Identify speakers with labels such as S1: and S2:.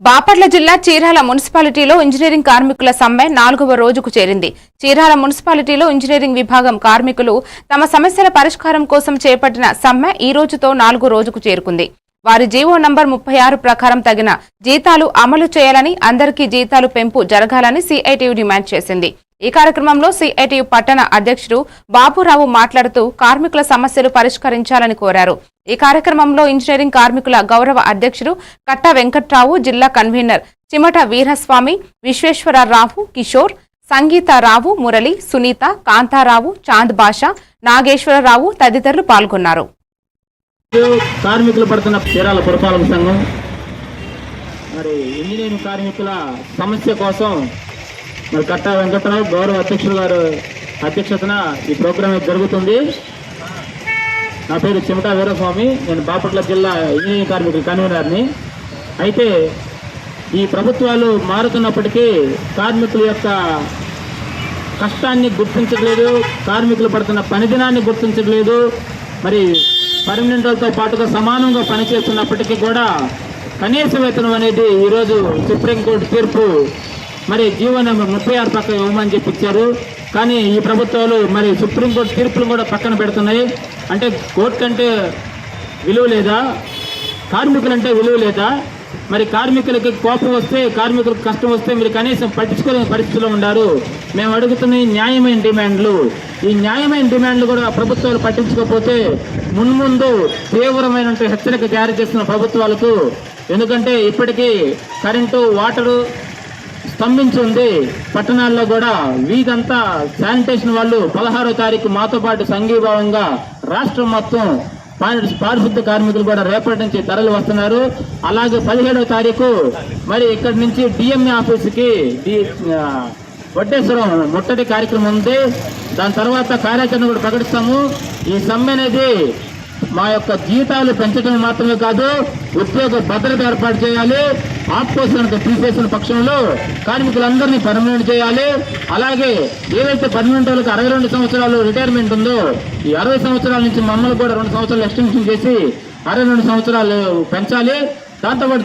S1: బాపట్ల జిల్లా చీరాల మున్సిపాలిటీలో ఇంజనీరింగ్ కార్మికుల సమ్మె 4వ రోజుకు చేరింది. చీరాల మున్సిపాలిటీలో ఇంజనీరింగ్ విభాగం కార్మికులు తమ సమస్యల పరిష్కారం కోసం చేపట్టిన సమ్మె ఈ రోజుతో 4వ రోజుకు చేరుకుంది. వారి జీవో నంబర్ 36 ప్రకారం తగిన జీతాలు అమలు చేయాలని, అందరికీ జీతాలు పెంపు జరగాలని సిఐటియు డిమాండ్ చేసింది. ఈ కార్యక్రమంలో సిఐటియు పట్టణ అధ్యక్షుడు బాబురావు మాట్లాడుతూ కార్మికుల సమస్యలు పరిష్కరించాలని కోరారు. ఈ కార్యక్రమంలో ఇంజనీరింగ్ కార్మికుల గౌరవ అధ్యక్షుడు కట్ట వెంకట్రావు, జిల్లా కన్వీనర్ చిమట వీరస్వామి, విశ్వేశ్వరరావు, కిషోర్, సంగీతారావు, మురళి, సునీత, కాంతారావు, చాంద్ బాషా, నాగేశ్వరరావు తదితరులు పాల్గొన్నారు.
S2: కార్మికులు పడుతున్న చీరాల పురపాలక సంఘం మరి ఇంజనీరింగ్ కార్మికుల సమస్య కోసం మరి కట్ట వెంకట్రావు గౌరవ అధ్యక్షుడు గారు అధ్యక్షతన ఈ ప్రోగ్రాం జరుగుతుంది. నా పేరు చిమట వీరస్వామి, నేను బాపట్ల జిల్లా ఇంజనీరింగ్ కార్మికుల కన్వీనర్ని. అయితే ఈ ప్రభుత్వాలు మారుతున్నప్పటికీ కార్మికుల యొక్క కష్టాన్ని గుర్తించట్లేదు, కార్మికులు పడుతున్న పనిదినాన్ని గుర్తించట్లేదు. మరి పర్మనెంట్ వాళ్ళతో పాటుగా సమానంగా పనిచేస్తున్నప్పటికీ కూడా కనీస వేతనం అనేది ఈరోజు సుప్రీంకోర్టు తీర్పు మరి జీవో నెంబర్ 36 పక్కన ఇవ్వమని చెప్పి ఇచ్చారు. కానీ ఈ ప్రభుత్వాలు మరి సుప్రీంకోర్టు తీర్పులు కూడా పక్కన పెడుతున్నాయి. అంటే కోర్టు కంటే విలువ లేదా, కార్మికులంటే విలువ లేదా? మరి కార్మికులకి కోపం వస్తే, కార్మికులకు కష్టం వస్తే మీరు కనీసం పట్టించుకోలేని పరిస్థితిలో ఉన్నారు. మేము అడుగుతున్న న్యాయమైన డిమాండ్లు, ఈ న్యాయమైన డిమాండ్లు కూడా ప్రభుత్వాలు పట్టించుకోకపోతే మున్ముందు తీవ్రమైన హెచ్చరిక జారీ చేస్తున్న ప్రభుత్వాలకు. ఎందుకంటే ఇప్పటికీ కరెంటు, వాటరు స్తంభించి ఉంది. పట్టణాల్లో కూడా వీధంతా శానిటేషన్ వాళ్ళు 16వ తారీఖు మాతో పాటు సంఘీభావంగా రాష్ట్రం మొత్తం పారిశుద్ధ కార్మికులు కూడా రేపటి నుంచి తరలి వస్తున్నారు. అలాగే 17వ తారీఖు మరి ఇక్కడి నుంచి డిఎంఏ ఆఫీసుకి వడ్డేశ్వరం ముట్టడి కార్యక్రమం ఉంది. దాని తర్వాత కార్యాచరణ కూడా ప్రకటిస్తాము. ఈ సమ్మె అనేది మా యొక్క జీతాలు పెంచడం మాత్రమే కాదు, ఉద్యోగ భద్రత ఏర్పాటు చేయాలి. ఆప్కోసానికి తీసేసిన పక్షంలో కార్మికులందరినీ పర్మనెంట్ చేయాలి. అలాగే ఏదైతే పర్మనెంట్ వాళ్ళకి 62 సంవత్సరాలు రిటైర్మెంట్ ఉందో, ఈ 60 సంవత్సరాల నుంచి మమ్మల్ని కూడా 2 సంవత్సరాలు ఎక్స్టెన్షన్ చేసి 62 సంవత్సరాలు పెంచాలి. దాంతోపాటు